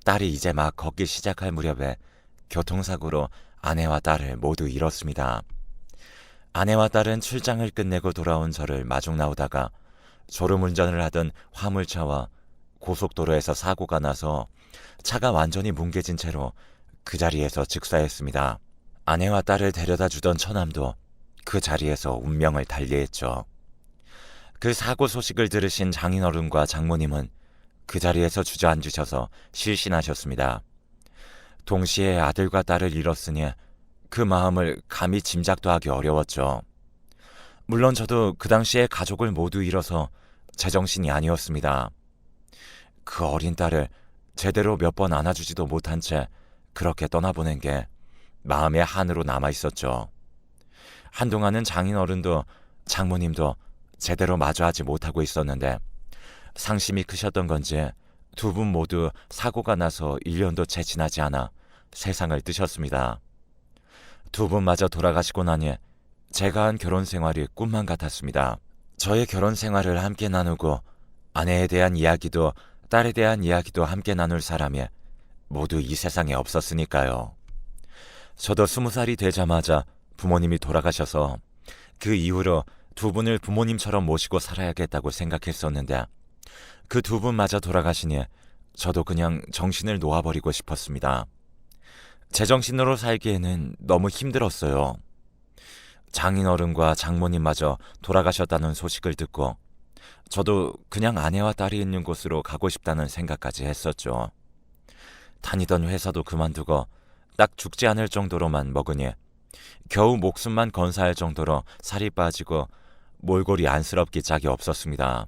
딸이 이제 막 걷기 시작할 무렵에 교통사고로 아내와 딸을 모두 잃었습니다. 아내와 딸은 출장을 끝내고 돌아온 저를 마중 나오다가 졸음운전을 하던 화물차와 고속도로에서 사고가 나서 차가 완전히 뭉개진 채로 그 자리에서 즉사했습니다. 아내와 딸을 데려다 주던 처남도 그 자리에서 운명을 달리했죠. 그 사고 소식을 들으신 장인어른과 장모님은 그 자리에서 주저앉으셔서 실신하셨습니다. 동시에 아들과 딸을 잃었으니 그 마음을 감히 짐작도 하기 어려웠죠. 물론 저도 그 당시에 가족을 모두 잃어서 제정신이 아니었습니다. 그 어린 딸을 제대로 몇 번 안아주지도 못한 채 그렇게 떠나보낸 게 마음의 한으로 남아있었죠. 한동안은 장인어른도 장모님도 제대로 마주하지 못하고 있었는데 상심이 크셨던 건지 두 분 모두 사고가 나서 1년도 채 지나지 않아 세상을 뜨셨습니다. 두 분마저 돌아가시고 나니 제가 한 결혼 생활이 꿈만 같았습니다. 저의 결혼 생활을 함께 나누고 아내에 대한 이야기도 딸에 대한 이야기도 함께 나눌 사람이 모두 이 세상에 없었으니까요. 저도 20살이 되자마자 부모님이 돌아가셔서 그 이후로 두 분을 부모님처럼 모시고 살아야겠다고 생각했었는데 그 두 분마저 돌아가시니 저도 그냥 정신을 놓아버리고 싶었습니다. 제정신으로 살기에는 너무 힘들었어요. 장인어른과 장모님마저 돌아가셨다는 소식을 듣고 저도 그냥 아내와 딸이 있는 곳으로 가고 싶다는 생각까지 했었죠. 다니던 회사도 그만두고 딱 죽지 않을 정도로만 먹으니 겨우 목숨만 건사할 정도로 살이 빠지고 몰골이 안쓰럽기 짝이 없었습니다.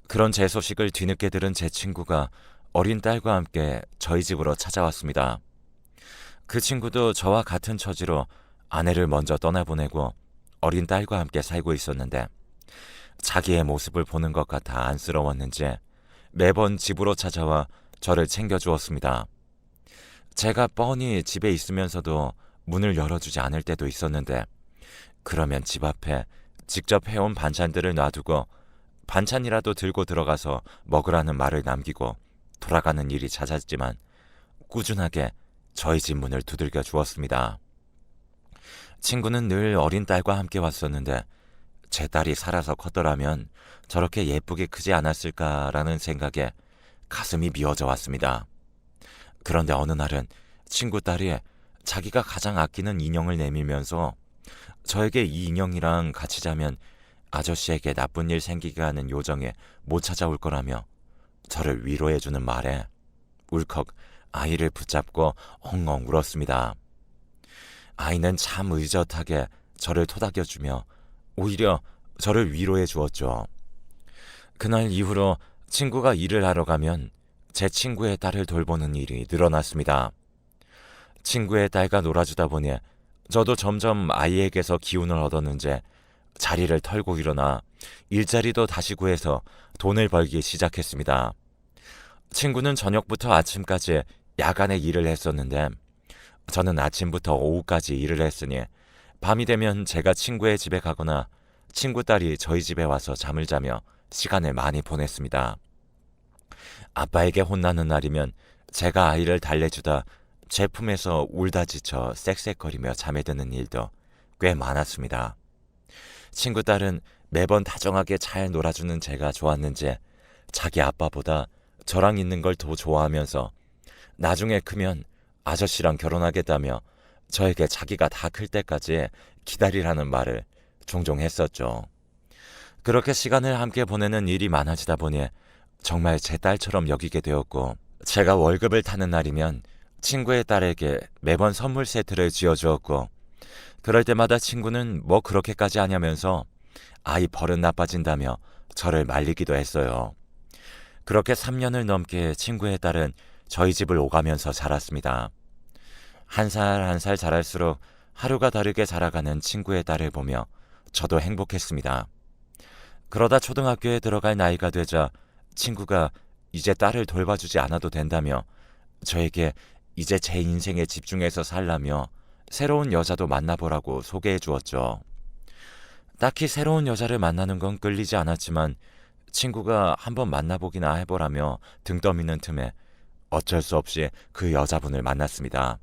그런 제 소식을 뒤늦게 들은 제 친구가 어린 딸과 함께 저희 집으로 찾아왔습니다. 그 친구도 저와 같은 처지로 아내를 먼저 떠나보내고 어린 딸과 함께 살고 있었는데 자기의 모습을 보는 것 같아 안쓰러웠는지 매번 집으로 찾아와 저를 챙겨주었습니다. 제가 뻔히 집에 있으면서도 문을 열어주지 않을 때도 있었는데 그러면 집 앞에 직접 해온 반찬들을 놔두고 반찬이라도 들고 들어가서 먹으라는 말을 남기고 돌아가는 일이 잦았지만 꾸준하게 저희 집 문을 두들겨 주었습니다. 친구는 늘 어린 딸과 함께 왔었는데 제 딸이 살아서 컸더라면 저렇게 예쁘게 크지 않았을까라는 생각에 가슴이 미어져 왔습니다. 그런데 어느 날은 친구 딸이 자기가 가장 아끼는 인형을 내밀면서 저에게 이 인형이랑 같이 자면 아저씨에게 나쁜 일 생기게 하는 요정에 못 찾아올 거라며 저를 위로해주는 말에 울컥 아이를 붙잡고 엉엉 울었습니다. 아이는 참 의젓하게 저를 토닥여주며 오히려 저를 위로해 주었죠. 그날 이후로 친구가 일을 하러 가면 제 친구의 딸을 돌보는 일이 늘어났습니다. 친구의 딸과 놀아주다 보니 저도 점점 아이에게서 기운을 얻었는지 자리를 털고 일어나 일자리도 다시 구해서 돈을 벌기 시작했습니다. 친구는 저녁부터 아침까지 야간에 일을 했었는데 저는 아침부터 오후까지 일을 했으니 밤이 되면 제가 친구의 집에 가거나 친구 딸이 저희 집에 와서 잠을 자며 시간을 많이 보냈습니다. 아빠에게 혼나는 날이면 제가 아이를 달래주다 제 품에서 울다 지쳐 쌕쌕거리며 잠에 드는 일도 꽤 많았습니다. 친구 딸은 매번 다정하게 잘 놀아주는 제가 좋았는지 자기 아빠보다 저랑 있는 걸 더 좋아하면서 나중에 크면 아저씨랑 결혼하겠다며 저에게 자기가 다 클 때까지 기다리라는 말을 종종 했었죠. 그렇게 시간을 함께 보내는 일이 많아지다 보니 정말 제 딸처럼 여기게 되었고 제가 월급을 타는 날이면 친구의 딸에게 매번 선물 세트를 지어주었고 그럴 때마다 친구는 뭐 그렇게까지 하냐면서 아이 버릇 나빠진다며 저를 말리기도 했어요. 그렇게 3년을 넘게 친구의 딸은 저희 집을 오가면서 자랐습니다. 한 살 한 살 자랄수록 하루가 다르게 자라가는 친구의 딸을 보며 저도 행복했습니다. 그러다 초등학교에 들어갈 나이가 되자 친구가 이제 딸을 돌봐주지 않아도 된다며 저에게 이제 제 인생에 집중해서 살라며 새로운 여자도 만나보라고 소개해 주었죠. 딱히 새로운 여자를 만나는 건 끌리지 않았지만 친구가 한번 만나보기나 해보라며 등 떠미는 틈에 어쩔 수 없이 그 여자분을 만났습니다.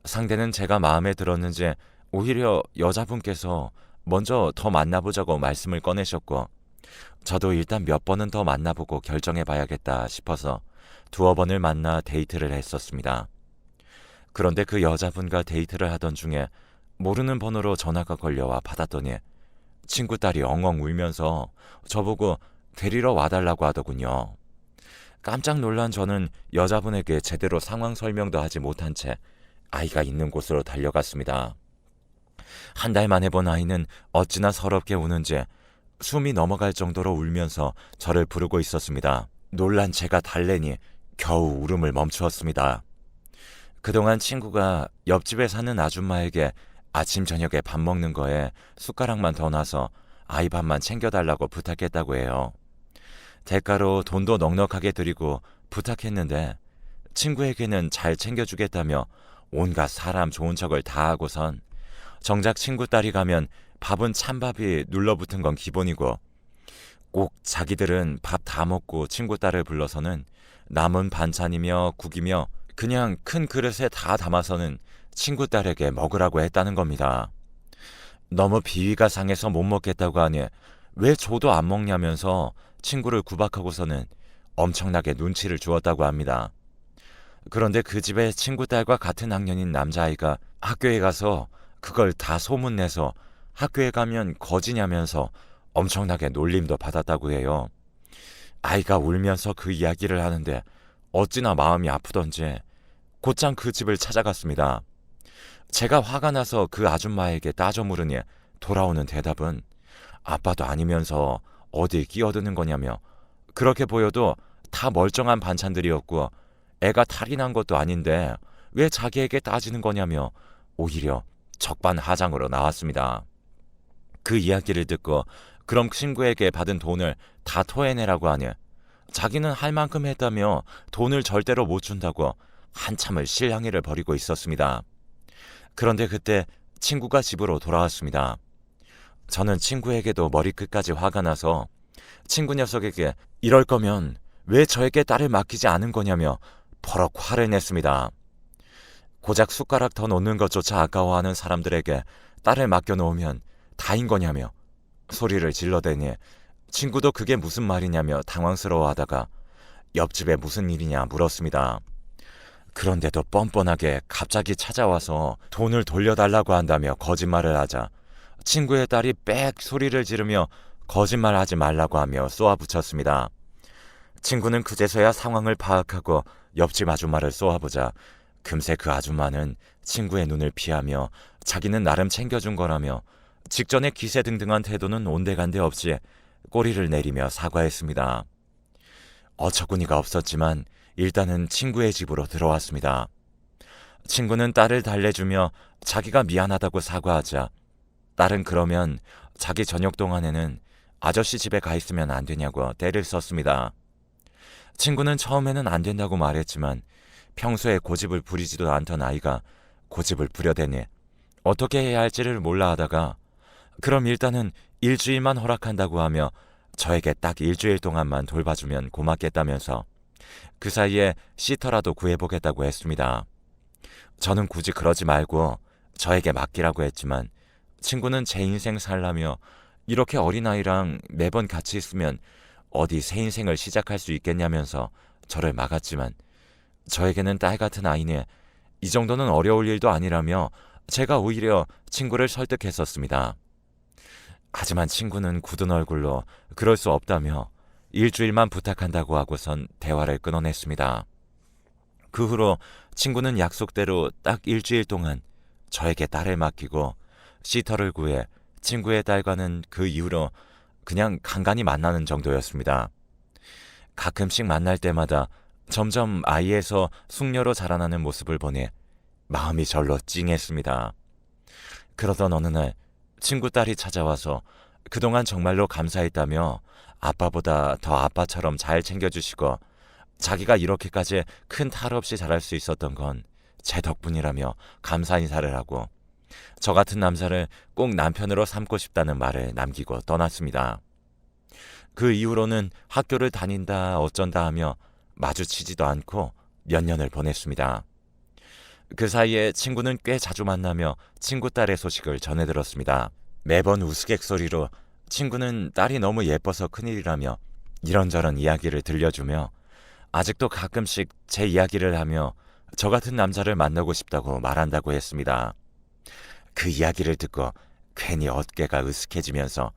상대는 제가 마음에 들었는지 오히려 여자분께서 먼저 더 만나보자고 말씀을 꺼내셨고, 저도 일단 몇 번은 더 만나보고 결정해봐야겠다 싶어서 두어 번을 만나 데이트를 했었습니다. 그런데 그 여자분과 데이트를 하던 중에 모르는 번호로 전화가 걸려와 받았더니 친구 딸이 엉엉 울면서 저보고 데리러 와달라고 하더군요. 깜짝 놀란 저는 여자분에게 제대로 상황 설명도 하지 못한 채 아이가 있는 곳으로 달려갔습니다. 한 달 만에 본 아이는 어찌나 서럽게 우는지 숨이 넘어갈 정도로 울면서 저를 부르고 있었습니다. 놀란 제가 달래니 겨우 울음을 멈추었습니다. 그동안 친구가 옆집에 사는 아줌마에게 아침 저녁에 밥 먹는 거에 숟가락만 더 놔서 아이 밥만 챙겨달라고 부탁했다고 해요. 대가로 돈도 넉넉하게 드리고 부탁했는데 친구에게는 잘 챙겨주겠다며 온갖 사람 좋은 척을 다 하고선 정작 친구 딸이 가면 밥은 찬밥이 눌러붙은 건 기본이고 꼭 자기들은 밥 다 먹고 친구 딸을 불러서는 남은 반찬이며 국이며 그냥 큰 그릇에 다 담아서는 친구 딸에게 먹으라고 했다는 겁니다. 너무 비위가 상해서 못 먹겠다고 하니 왜 줘도 안 먹냐면서 친구를 구박하고서는 엄청나게 눈치를 주었다고 합니다. 그런데 그 집에 친구 딸과 같은 학년인 남자아이가 학교에 가서 그걸 다 소문내서 학교에 가면 거지냐면서 엄청나게 놀림도 받았다고 해요. 아이가 울면서 그 이야기를 하는데 어찌나 마음이 아프던지 곧장 그 집을 찾아갔습니다. 제가 화가 나서 그 아줌마에게 따져 물으니 돌아오는 대답은 아빠도 아니면서 어디 끼어드는 거냐며 그렇게 보여도 다 멀쩡한 반찬들이었고 애가 탈이 난 것도 아닌데 왜 자기에게 따지는 거냐며 오히려 적반하장으로 나왔습니다. 그 이야기를 듣고 그럼 친구에게 받은 돈을 다 토해내라고 하니 자기는 할 만큼 했다며 돈을 절대로 못 준다고 한참을 실랑이를 벌이고 있었습니다. 그런데 그때 친구가 집으로 돌아왔습니다. 저는 친구에게도 머리끝까지 화가 나서 친구 녀석에게 이럴 거면 왜 저에게 딸을 맡기지 않은 거냐며 버럭 화를 냈습니다. 고작 숟가락 더 놓는 것조차 아까워하는 사람들에게 딸을 맡겨놓으면 다인 거냐며 소리를 질러대니 친구도 그게 무슨 말이냐며 당황스러워하다가 옆집에 무슨 일이냐 물었습니다. 그런데도 뻔뻔하게 갑자기 찾아와서 돈을 돌려달라고 한다며 거짓말을 하자 친구의 딸이 빽 소리를 지르며 거짓말하지 말라고 하며 쏘아붙였습니다. 친구는 그제서야 상황을 파악하고 옆집 아줌마를 쏘아보자 금세 그 아줌마는 친구의 눈을 피하며 자기는 나름 챙겨준 거라며 직전에 기세등등한 태도는 온데간데 없이 꼬리를 내리며 사과했습니다. 어처구니가 없었지만 일단은 친구의 집으로 들어왔습니다. 친구는 딸을 달래주며 자기가 미안하다고 사과하자 딸은 그러면 자기 저녁 동안에는 아저씨 집에 가 있으면 안 되냐고 떼를 썼습니다. 친구는 처음에는 안 된다고 말했지만 평소에 고집을 부리지도 않던 아이가 고집을 부려대니 어떻게 해야 할지를 몰라 하다가 그럼 일단은 일주일만 허락한다고 하며 저에게 딱 일주일 동안만 돌봐주면 고맙겠다면서 그 사이에 시터라도 구해보겠다고 했습니다. 저는 굳이 그러지 말고 저에게 맡기라고 했지만 친구는 제 인생 살라며 이렇게 어린아이랑 매번 같이 있으면 어디 새 인생을 시작할 수 있겠냐면서 저를 막았지만 저에게는 딸 같은 아이니 이 정도는 어려울 일도 아니라며 제가 오히려 친구를 설득했었습니다. 하지만 친구는 굳은 얼굴로 그럴 수 없다며 일주일만 부탁한다고 하고선 대화를 끊어냈습니다. 그 후로 친구는 약속대로 딱 일주일 동안 저에게 딸을 맡기고 시터를 구해 친구의 딸과는 그 이후로 그냥 간간히 만나는 정도였습니다. 가끔씩 만날 때마다 점점 아이에서 숙녀로 자라나는 모습을 보니 마음이 절로 찡했습니다. 그러던 어느 날 친구 딸이 찾아와서 그동안 정말로 감사했다며 아빠보다 더 아빠처럼 잘 챙겨주시고 자기가 이렇게까지 큰 탈 없이 자랄 수 있었던 건 제 덕분이라며 감사 인사를 하고 저 같은 남자를 꼭 남편으로 삼고 싶다는 말을 남기고 떠났습니다. 그 이후로는 학교를 다닌다 어쩐다 하며 마주치지도 않고 몇 년을 보냈습니다. 그 사이에 친구는 꽤 자주 만나며 친구 딸의 소식을 전해 들었습니다. 매번 우스갯소리로 친구는 딸이 너무 예뻐서 큰일이라며 이런저런 이야기를 들려주며 아직도 가끔씩 제 이야기를 하며 저 같은 남자를 만나고 싶다고 말한다고 했습니다. 그 이야기를 듣고 괜히 어깨가 으쓱해지면서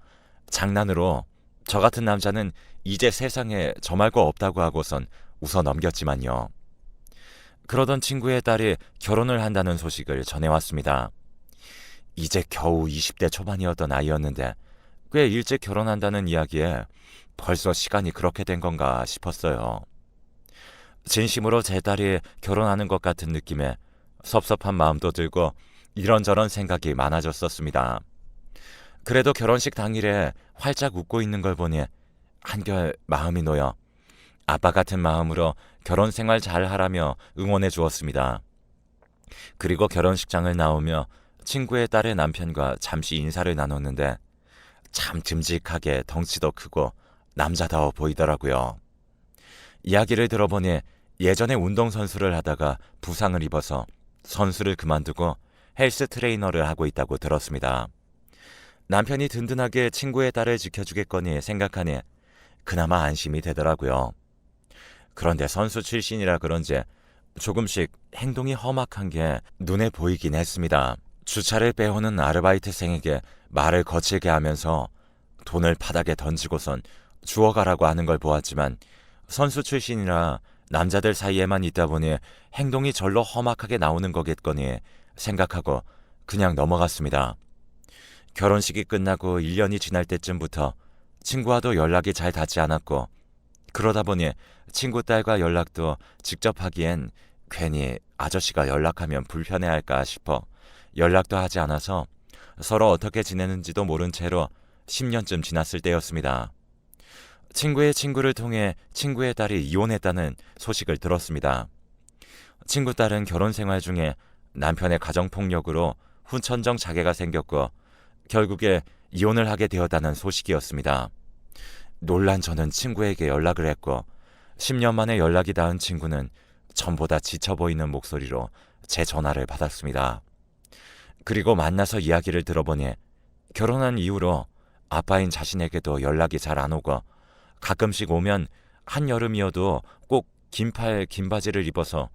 장난으로 저 같은 남자는 이제 세상에 저 말고 없다고 하고선 웃어 넘겼지만요. 그러던 친구의 딸이 결혼을 한다는 소식을 전해왔습니다. 이제 겨우 20대 초반이었던 아이였는데 꽤 일찍 결혼한다는 이야기에 벌써 시간이 그렇게 된 건가 싶었어요. 진심으로 제 딸이 결혼하는 것 같은 느낌에 섭섭한 마음도 들고 이런저런 생각이 많아졌었습니다. 그래도 결혼식 당일에 활짝 웃고 있는 걸 보니 한결 마음이 놓여 아빠 같은 마음으로 결혼 생활 잘 하라며 응원해 주었습니다. 그리고 결혼식장을 나오며 친구의 딸의 남편과 잠시 인사를 나눴는데 참 듬직하게 덩치도 크고 남자다워 보이더라고요. 이야기를 들어보니 예전에 운동선수를 하다가 부상을 입어서 선수를 그만두고 헬스 트레이너를 하고 있다고 들었습니다. 남편이 든든하게 친구의 딸을 지켜주겠거니 생각하니 그나마 안심이 되더라고요. 그런데 선수 출신이라 그런지 조금씩 행동이 험악한 게 눈에 보이긴 했습니다. 주차를 빼오는 아르바이트생에게 말을 거칠게 하면서 돈을 바닥에 던지고선 주워가라고 하는 걸 보았지만 선수 출신이라 남자들 사이에만 있다 보니 행동이 절로 험악하게 나오는 거겠거니 생각하고 그냥 넘어갔습니다. 결혼식이 끝나고 1년이 지날 때쯤부터 친구와도 연락이 잘 닿지 않았고 그러다 보니 친구 딸과 연락도 직접 하기엔 괜히 아저씨가 연락하면 불편해할까 싶어 연락도 하지 않아서 서로 어떻게 지내는지도 모른 채로 10년쯤 지났을 때였습니다. 친구의 친구를 통해 친구의 딸이 이혼했다는 소식을 들었습니다. 친구 딸은 결혼 생활 중에 남편의 가정폭력으로 후천정 자괴가 생겼고 결국에 이혼을 하게 되었다는 소식이었습니다. 놀란 저는 친구에게 연락을 했고 10년 만에 연락이 닿은 친구는 전보다 지쳐 보이는 목소리로 제 전화를 받았습니다. 그리고 만나서 이야기를 들어보니 결혼한 이후로 아빠인 자신에게도 연락이 잘 안 오고 가끔씩 오면 한여름이어도 꼭 긴팔 긴바지를 입어서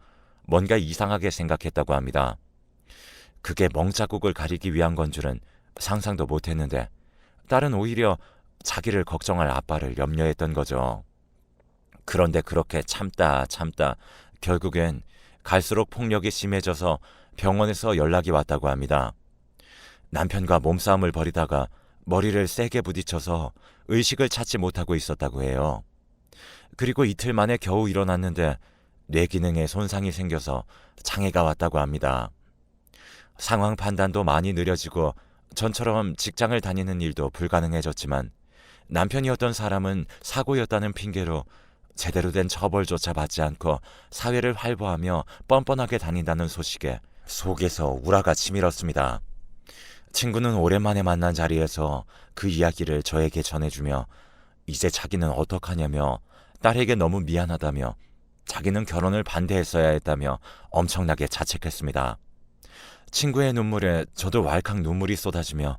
뭔가 이상하게 생각했다고 합니다. 그게 멍자국을 가리기 위한 건 줄은 상상도 못했는데 딸은 오히려 자기를 걱정할 아빠를 염려했던 거죠. 그런데 그렇게 참다 결국엔 갈수록 폭력이 심해져서 병원에서 연락이 왔다고 합니다. 남편과 몸싸움을 벌이다가 머리를 세게 부딪혀서 의식을 찾지 못하고 있었다고 해요. 그리고 이틀 만에 겨우 일어났는데 뇌 기능에 손상이 생겨서 장애가 왔다고 합니다. 상황 판단도 많이 느려지고 전처럼 직장을 다니는 일도 불가능해졌지만 남편이었던 사람은 사고였다는 핑계로 제대로 된 처벌조차 받지 않고 사회를 활보하며 뻔뻔하게 다닌다는 소식에 속에서 우라가 치밀었습니다. 친구는 오랜만에 만난 자리에서 그 이야기를 저에게 전해주며 이제 자기는 어떡하냐며 딸에게 너무 미안하다며 자기는 결혼을 반대했어야 했다며 엄청나게 자책했습니다. 친구의 눈물에 저도 왈칵 눈물이 쏟아지며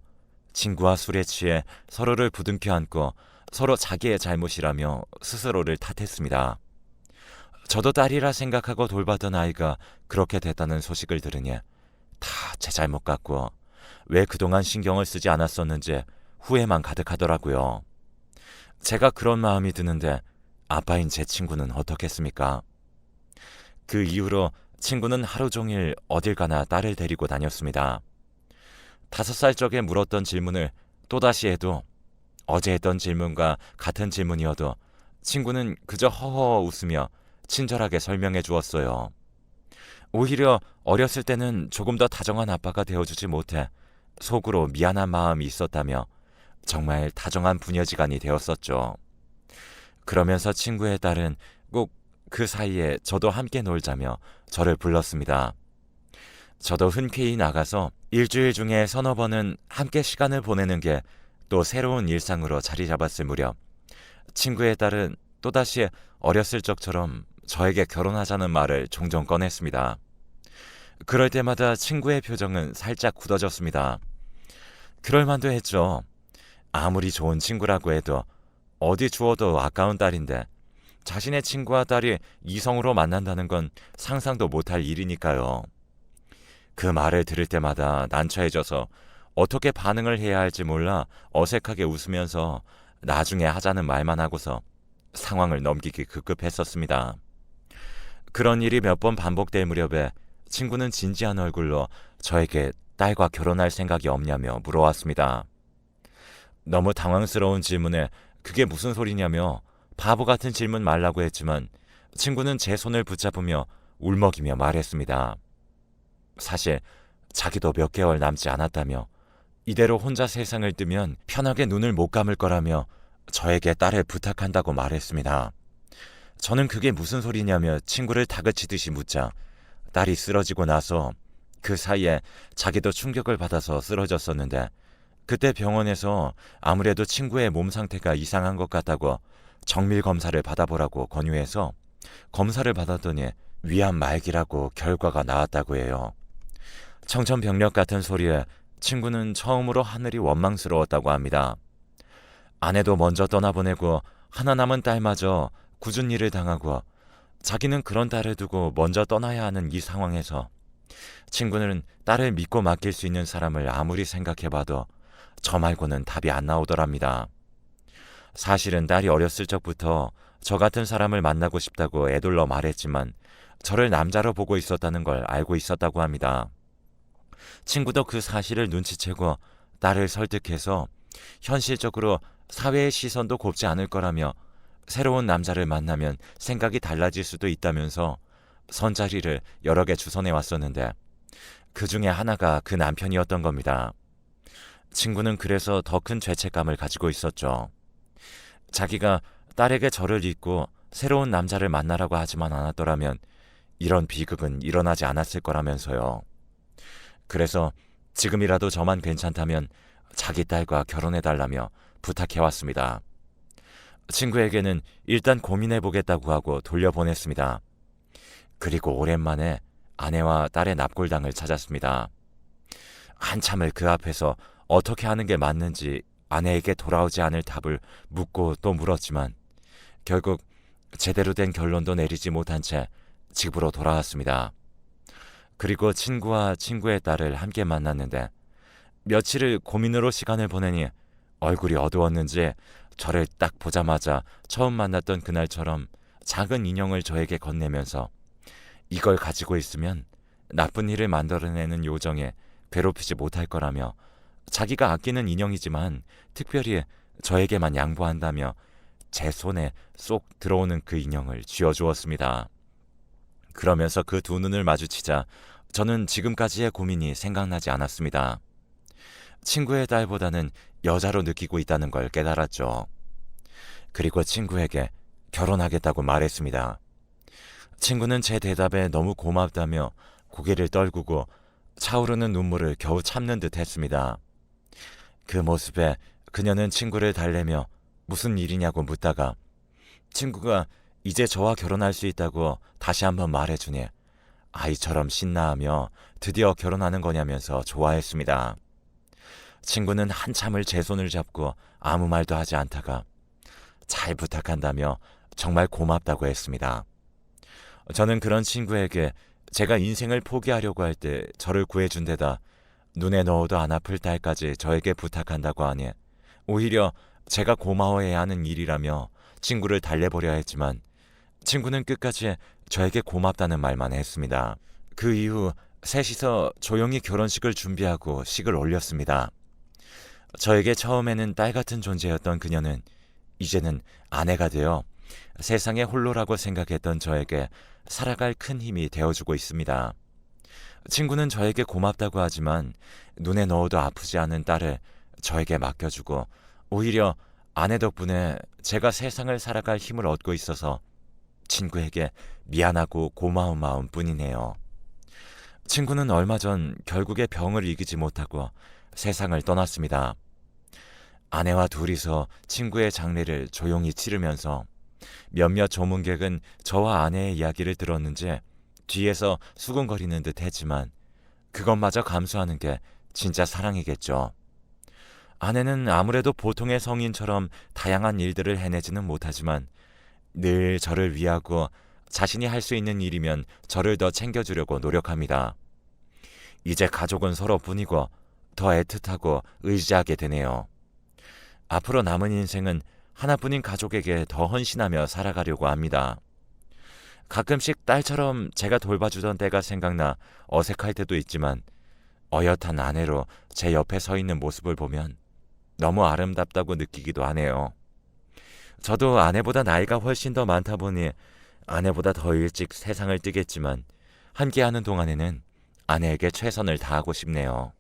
친구와 술에 취해 서로를 부둥켜 안고 서로 자기의 잘못이라며 스스로를 탓했습니다. 저도 딸이라 생각하고 돌봤던 아이가 그렇게 됐다는 소식을 들으니 다 제 잘못 같고 왜 그동안 신경을 쓰지 않았었는지 후회만 가득하더라고요. 제가 그런 마음이 드는데 아빠인 제 친구는 어떻겠습니까? 그 이후로 친구는 하루 종일 어딜 가나 딸을 데리고 다녔습니다. 5살 적에 물었던 질문을 또다시 해도 어제 했던 질문과 같은 질문이어도 친구는 그저 허허 웃으며 친절하게 설명해 주었어요. 오히려 어렸을 때는 조금 더 다정한 아빠가 되어주지 못해 속으로 미안한 마음이 있었다며 정말 다정한 부녀지간이 되었었죠. 그러면서 친구의 딸은 꼭 그 사이에 저도 함께 놀자며 저를 불렀습니다. 저도 흔쾌히 나가서 일주일 중에 서너 번은 함께 시간을 보내는 게 또 새로운 일상으로 자리 잡았을 무렵 친구의 딸은 또다시 어렸을 적처럼 저에게 결혼하자는 말을 종종 꺼냈습니다. 그럴 때마다 친구의 표정은 살짝 굳어졌습니다. 그럴 만도 했죠. 아무리 좋은 친구라고 해도 어디 주어도 아까운 딸인데 자신의 친구와 딸이 이성으로 만난다는 건 상상도 못할 일이니까요. 그 말을 들을 때마다 난처해져서 어떻게 반응을 해야 할지 몰라 어색하게 웃으면서 나중에 하자는 말만 하고서 상황을 넘기기 급급했었습니다. 그런 일이 몇 번 반복될 무렵에 친구는 진지한 얼굴로 저에게 딸과 결혼할 생각이 없냐며 물어왔습니다. 너무 당황스러운 질문에 그게 무슨 소리냐며 바보 같은 질문 말라고 했지만 친구는 제 손을 붙잡으며 울먹이며 말했습니다. 사실 자기도 몇 개월 남지 않았다며 이대로 혼자 세상을 뜨면 편하게 눈을 못 감을 거라며 저에게 딸을 부탁한다고 말했습니다. 저는 그게 무슨 소리냐며 친구를 다그치듯이 묻자 딸이 쓰러지고 나서 그 사이에 자기도 충격을 받아서 쓰러졌었는데 그때 병원에서 아무래도 친구의 몸 상태가 이상한 것 같다고 정밀 검사를 받아보라고 권유해서 검사를 받았더니 위암 말기라고 결과가 나왔다고 해요. 청천벽력 같은 소리에 친구는 처음으로 하늘이 원망스러웠다고 합니다. 아내도 먼저 떠나보내고 하나 남은 딸마저 굳은 일을 당하고 자기는 그런 딸을 두고 먼저 떠나야 하는 이 상황에서 친구는 딸을 믿고 맡길 수 있는 사람을 아무리 생각해봐도 저 말고는 답이 안 나오더랍니다. 사실은 딸이 어렸을 적부터 저 같은 사람을 만나고 싶다고 애둘러 말했지만 저를 남자로 보고 있었다는 걸 알고 있었다고 합니다. 친구도 그 사실을 눈치채고 딸을 설득해서 현실적으로 사회의 시선도 곱지 않을 거라며 새로운 남자를 만나면 생각이 달라질 수도 있다면서 선자리를 여러 개 주선해 왔었는데 그 중에 하나가 그 남편이었던 겁니다. 친구는 그래서 더 큰 죄책감을 가지고 있었죠. 자기가 딸에게 저를 잊고 새로운 남자를 만나라고 하지만 않았더라면 이런 비극은 일어나지 않았을 거라면서요. 그래서 지금이라도 저만 괜찮다면 자기 딸과 결혼해달라며 부탁해왔습니다. 친구에게는 일단 고민해보겠다고 하고 돌려보냈습니다. 그리고 오랜만에 아내와 딸의 납골당을 찾았습니다. 한참을 그 앞에서 어떻게 하는 게 맞는지 아내에게 돌아오지 않을 답을 묻고 또 물었지만 결국 제대로 된 결론도 내리지 못한 채 집으로 돌아왔습니다. 그리고 친구와 친구의 딸을 함께 만났는데 며칠을 고민으로 시간을 보내니 얼굴이 어두웠는지 저를 딱 보자마자 처음 만났던 그날처럼 작은 인형을 저에게 건네면서 이걸 가지고 있으면 나쁜 일을 만들어내는 요정에 괴롭히지 못할 거라며 자기가 아끼는 인형이지만 특별히 저에게만 양보한다며 제 손에 쏙 들어오는 그 인형을 쥐어주었습니다. 그러면서 그 두 눈을 마주치자 저는 지금까지의 고민이 생각나지 않았습니다. 친구의 딸보다는 여자로 느끼고 있다는 걸 깨달았죠. 그리고 친구에게 결혼하겠다고 말했습니다. 친구는 제 대답에 너무 고맙다며 고개를 떨구고 차오르는 눈물을 겨우 참는 듯 했습니다. 그 모습에 그녀는 친구를 달래며 무슨 일이냐고 묻다가 친구가 이제 저와 결혼할 수 있다고 다시 한번 말해주니 아이처럼 신나하며 드디어 결혼하는 거냐면서 좋아했습니다. 친구는 한참을 제 손을 잡고 아무 말도 하지 않다가 잘 부탁한다며 정말 고맙다고 했습니다. 저는 그런 친구에게 제가 인생을 포기하려고 할 때 저를 구해준 데다 눈에 넣어도 안 아플 딸까지 저에게 부탁한다고 하니 오히려 제가 고마워해야 하는 일이라며 친구를 달래보려 했지만 친구는 끝까지 저에게 고맙다는 말만 했습니다. 그 이후 셋이서 조용히 결혼식을 준비하고 식을 올렸습니다. 저에게 처음에는 딸 같은 존재였던 그녀는 이제는 아내가 되어 세상에 홀로라고 생각했던 저에게 살아갈 큰 힘이 되어주고 있습니다. 친구는 저에게 고맙다고 하지만 눈에 넣어도 아프지 않은 딸을 저에게 맡겨주고 오히려 아내 덕분에 제가 세상을 살아갈 힘을 얻고 있어서 친구에게 미안하고 고마운 마음 뿐이네요. 친구는 얼마 전 결국에 병을 이기지 못하고 세상을 떠났습니다. 아내와 둘이서 친구의 장례를 조용히 치르면서 몇몇 조문객은 저와 아내의 이야기를 들었는지 뒤에서 수군거리는 듯 했지만 그것마저 감수하는 게 진짜 사랑이겠죠. 아내는 아무래도 보통의 성인처럼 다양한 일들을 해내지는 못하지만 늘 저를 위하고 자신이 할 수 있는 일이면 저를 더 챙겨주려고 노력합니다. 이제 가족은 서로뿐이고 더 애틋하고 의지하게 되네요. 앞으로 남은 인생은 하나뿐인 가족에게 더 헌신하며 살아가려고 합니다. 가끔씩 딸처럼 제가 돌봐주던 때가 생각나 어색할 때도 있지만 어엿한 아내로 제 옆에 서 있는 모습을 보면 너무 아름답다고 느끼기도 하네요. 저도 아내보다 나이가 훨씬 더 많다 보니 아내보다 더 일찍 세상을 뜨겠지만 함께하는 동안에는 아내에게 최선을 다하고 싶네요.